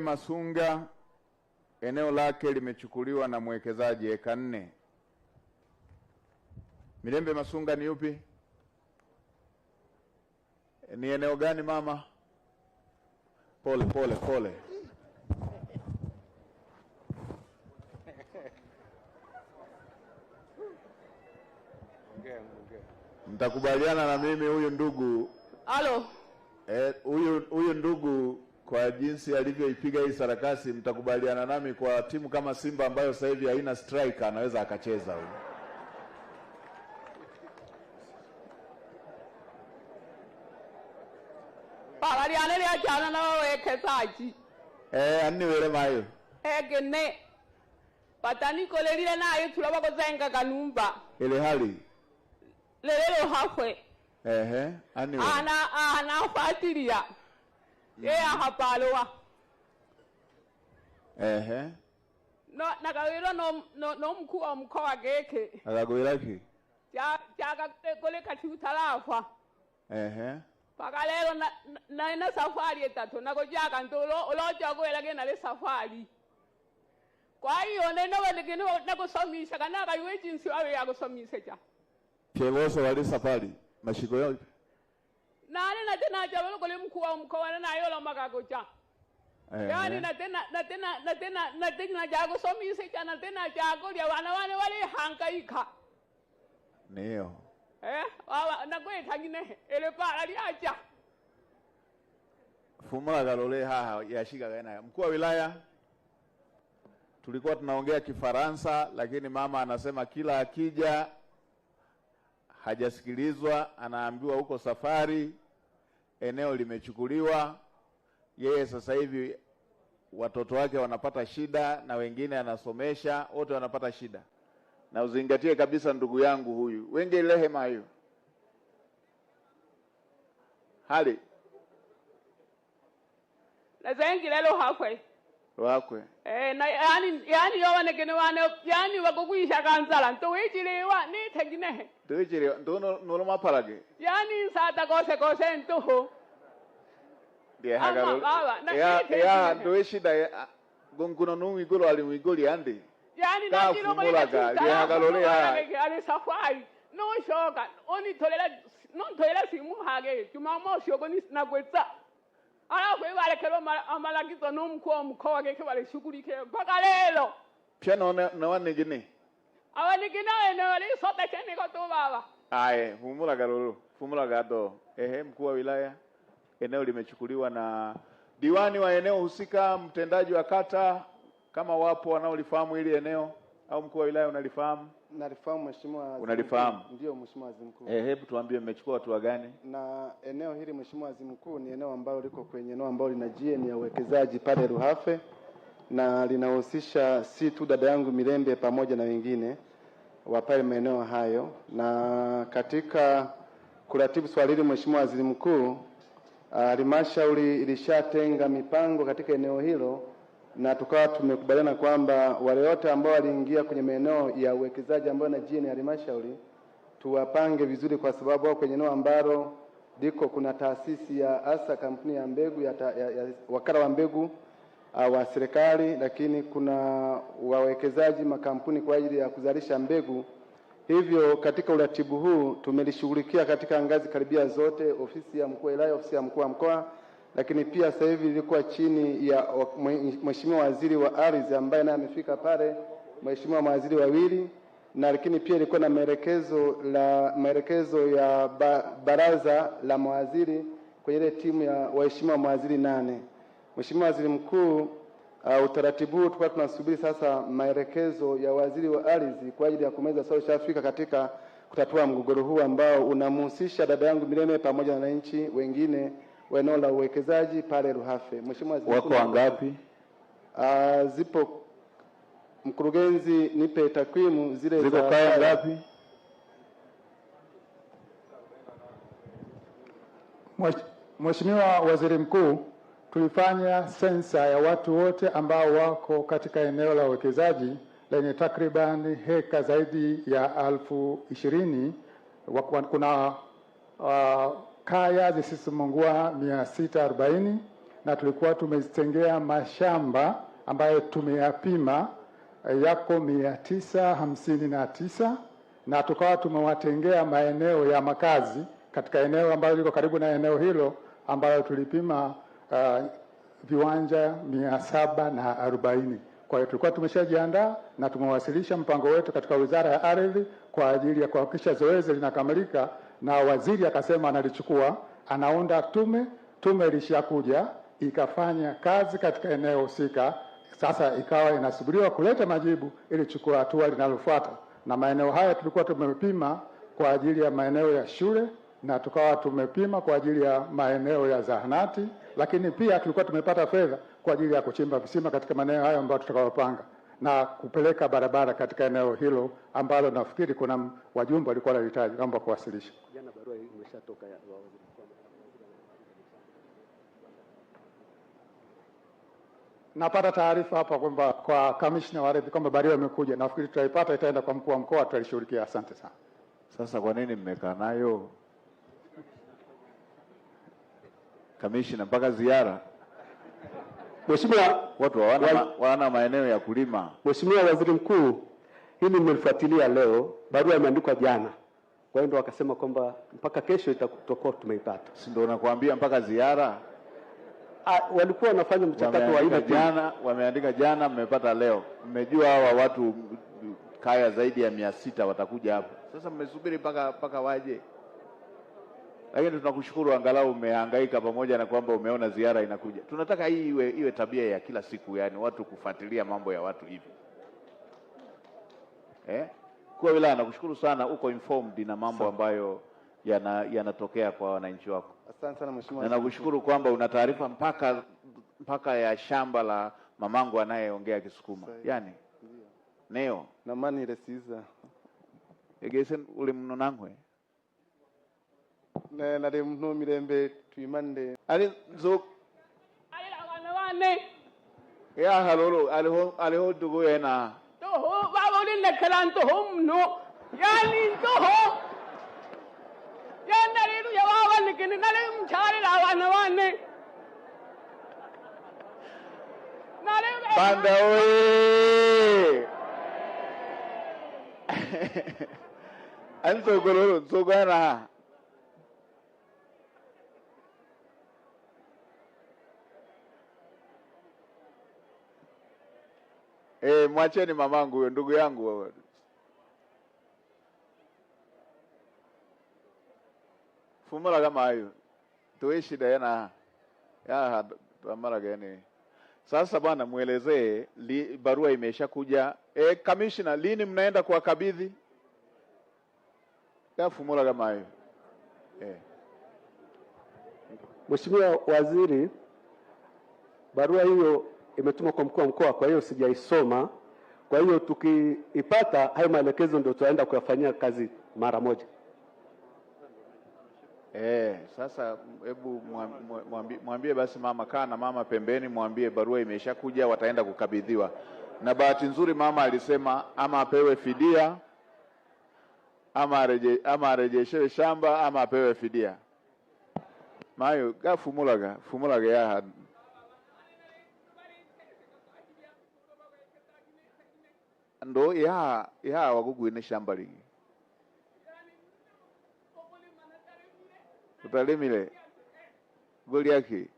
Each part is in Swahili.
Masunga eneo lake limechukuliwa na mwekezaji eka 4. Mirembe Masunga ni yupi? Ni eneo gani mama? Pole. Mtakubaliana na mimi huyu ndugu. Halo. Huyu ndugu kwa jinsi alivyoipiga hii sarakasi, mtakubaliana nami kwa timu kama Simba ambayo sasa hivi haina striker anaweza akacheza huyu. Bali analia jana na wawekezaji. Ani wele mayo. Gene. Patani kolelile nayo tulaba kuzenga kanumba. Ile hali. Lelelo hafwe. Ani wele. Anafuatilia. Hapalowa. Nakawira no mkuu wa mkoa geke. Akagwira ki? Chaka kole kati tarafa. Paka lero na safari etatu nakojaka ntolo oloja kwela gena le safari. Kwa hiyo neno wale nakusomisha kana kaiwe jinsi wawe yakusomisha cha. Kiongozi wa safari mashiko yao. Nani na tena jabalo kole mkuu wa mkoa na yolo makagocha. Yani na tena jago somisha cha na tena jago ya wana wale hangaika. Ndio. Wawa nakweta ngine ele para liacha. Fumula galole haha yashika gana. Mkuu wa wilaya, tulikuwa tunaongea Kifaransa lakini mama anasema kila akija hajasikilizwa, anaambiwa huko safari, eneo limechukuliwa. Yeye sasa hivi watoto wake wanapata shida na wengine anasomesha, wote wanapata shida. Na uzingatie kabisa ndugu yangu huyu. Wenge lehema hiyo. Hali. Na zengi lelo hakwe. Wakwe. Na yani yowane kene wane yani wakukuisha kanzala ntowichiliwa ni tegine. Ntowichiliwa ndo mapalage. Yani sata kose ntoho. Dia hagalo. Ya ntoishida gonkuno nuigolo ali muigoli ande. Yani na kilo ale safari no shoka oni tolela simu hage tumamosi ogoni na kwetsa ala kwe wale kero amalagito no mkoa geke wale shughuli ke mpaka lelo pia na wane gine awanigina ene wale sote cheni kwa tu baba fumula gado mkuu wa wilaya, eneo limechukuliwa na diwani wa eneo husika, mtendaji wa kata. Kama wapo wanaolifahamu hili eneo au mkuu wa wilaya unalifahamu? Nalifahamu mheshimiwa. Unalifahamu? Ndio mheshimiwa waziri mkuu. Hebu tuambie mmechukua hatua gani? Na eneo hili mheshimiwa waziri mkuu ni eneo ambalo liko kwenye eneo ambalo lina GN ya uwekezaji pale Ruhafe, na linahusisha si tu dada yangu Mirembe pamoja na wengine wa pale maeneo hayo. Na katika kuratibu swali hili mheshimiwa waziri mkuu, halmashauri ilishatenga mipango katika eneo hilo, na tukawa tumekubaliana kwamba wale wote ambao waliingia kwenye maeneo ya uwekezaji ambao na GN ya halmashauri tuwapange vizuri, kwa sababu kwenye eneo ambalo liko kuna taasisi ya hasa kampuni ya mbegu ya wakala wa mbegu wa serikali, lakini kuna wawekezaji makampuni kwa ajili ya kuzalisha mbegu. Hivyo katika uratibu huu tumelishughulikia katika ngazi karibia zote, ofisi ya mkuu wa wilaya, ofisi ya mkuu wa mkoa, lakini pia sasa hivi ilikuwa chini ya mheshimiwa waziri wa ardhi ambaye naye amefika pale, mheshimiwa mawaziri wawili, na lakini pia ilikuwa na maelekezo ya baraza la mawaziri kwenye ile timu ya waheshimiwa mawaziri 8. Mheshimiwa waziri mkuu, utaratibu tulikuwa tunasubiri sasa maelekezo ya waziri wa ardhi kwa ajili ya kumeza South Africa katika kutatua mgogoro huu ambao unamhusisha dada yangu Mirembe pamoja na wananchi wengine wa eneo la uwekezaji pale Ruhafe. Mheshimiwa waziri mkuu, wako wangapi? Zipo mkurugenzi, nipe takwimu zile ziko kaya ngapi? Mheshimiwa waziri mkuu, tulifanya sensa ya watu wote ambao wako katika eneo la uwekezaji lenye takriban heka zaidi ya 20,020. Kuna kaya zisizopungua 640 na tulikuwa tumezitengea mashamba ambayo tumeyapima yako 959 na tukawa tumewatengea maeneo ya makazi katika eneo ambalo liko karibu na eneo hilo ambalo tulipima viwanja 740. Kwa hiyo tulikuwa tumeshajiandaa na tumewasilisha mpango wetu katika Wizara ya Ardhi kwa ajili ya kuhakikisha zoezi linakamilika, na waziri akasema analichukua, anaunda tume ilishakuja ikafanya kazi katika eneo husika. Sasa ikawa inasubiriwa kuleta majibu ili chukua hatua linalofuata. Na maeneo haya tulikuwa tumepima kwa ajili ya maeneo ya shule na tukawa tumepima kwa ajili ya maeneo ya zahanati, lakini pia tulikuwa tumepata fedha kwa ajili ya kuchimba visima katika maeneo hayo ambayo tutakayopanga na kupeleka barabara katika eneo hilo ambalo nafikiri kuna wajumbe walikuwa wanahitaji. Naomba kuwasilisha. Jana barua imeshatoka ya waziri. Napata taarifa hapa kwamba kwa kamishna wa ardhi kwamba barua imekuja. Nafikiri tutaipata, itaenda kwa mkuu wa mkoa, tutalishughulikia. Asante sana. Sasa kwa nini mmekaa nayo kamishna mpaka ziara? Mheshimiwa, watu wana maeneo ya kulima. Mheshimiwa Waziri Mkuu, hili nimelifuatilia leo, barua imeandikwa jana. Kwa hiyo ndio wakasema kwamba mpaka kesho tutakuwa tumeipata. Si ndio nakwambia mpaka ziara? Walikuwa wanafanya mchakato wa ile jana, wameandika jana, mmepata leo. Mmejua hawa watu kaya zaidi ya 600 watakuja hapa. Sasa mmesubiri mpaka waje. Lakini tunakushukuru angalau umehangaika, pamoja na kwamba umeona ziara inakuja. Tunataka hii iwe tabia ya kila siku, yani watu kufuatilia mambo ya watu hivi. Kwa wilaya nakushukuru sana, uko informed na mambo ambayo yanatokea kwa wananchi wako. Asante sana mheshimiwa. Na nakushukuru kwamba una taarifa mpaka ya shamba la mamangu anayeongea Kisukuma. Yani neo na mani resiza egesen ule mnonangwe na de mno mirembe tuimande ali zo ali la wane ya halolo aliho dugo yana to ho babo din kalan to hom no yani to ho yana riru ya baba nikini nale mchari la wane nale banda oye anzo gololo zo gana mwacheni mamangu huyo, ndugu yangu wewe. Fumula kama hayo. Tuishi shida yana ya tuamara gani. Sasa bwana muelezee barua imesha kuja. Commissioner, lini mnaenda kuwakabidhi? Ya fumula kama hayo. Mheshimiwa Waziri, barua hiyo imetumwa kwa mkuu wa mkoa, kwa hiyo sijaisoma. Kwa hiyo tukiipata hayo maelekezo ndio tutaenda kuyafanyia kazi mara moja. Sasa hebu mwambie basi mama, kaa na mama pembeni, mwambie barua imeshakuja, wataenda kukabidhiwa. Na bahati nzuri mama alisema ama apewe fidia ama arejeshewe shamba ama apewe fidia. Mayo fumulaga ya ndo ya wagugwine shamba lingi utalimile goli yake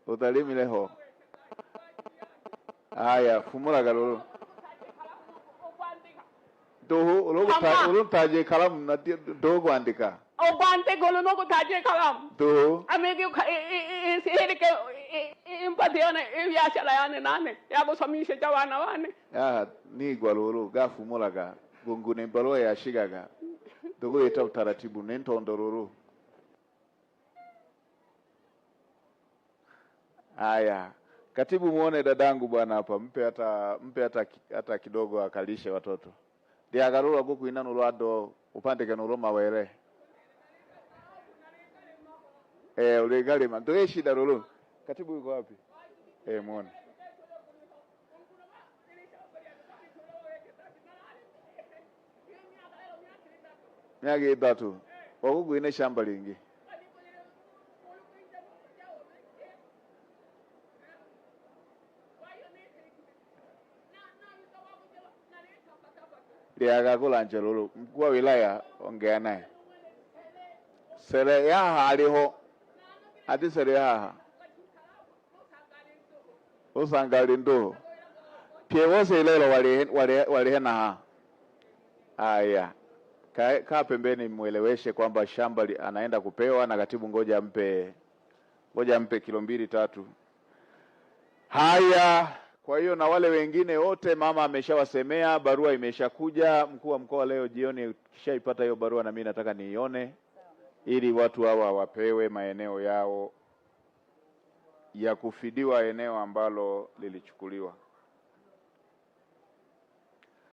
utalimile ho. Haya fumula galolo doho ulo taje kalam na dogo andika ogwante golo no ko taje kalam doho amege sihiri ke impatione ya chala yani nane ya go samishe jawana wane ya ni gwalolo gafumula ga gongune barua ya shigaga dogo eta utaratibu nento ndororo. Haya katibu, muone dadangu bwana hapa, mpe hata kidogo akalishe watoto. Dia garura goku inano lwado upande kano mawere. Ulegale mandoe shida rolo. Katibu yuko wapi? Muone. Nyage idatu. Wagugu ine shamba lingi. Ndiagagula Njelulu, mkuu wa wilaya, ongea naye. Sere yaha aliho. Ati sere yaha. Usangali ndo. Pie wose ilelo walihe na ha. Aya. Kaa pembeni mweleweshe kwamba shamba anaenda kupewa na katibu ngoja mpe kilo 2-3. Haya, kwa hiyo na wale wengine wote mama ameshawasemea, barua imeshakuja. Mkuu wa mkoa leo jioni kishaipata hiyo barua, na mimi nataka niione ili watu hawa wapewe maeneo yao ya kufidiwa eneo ambalo lilichukuliwa.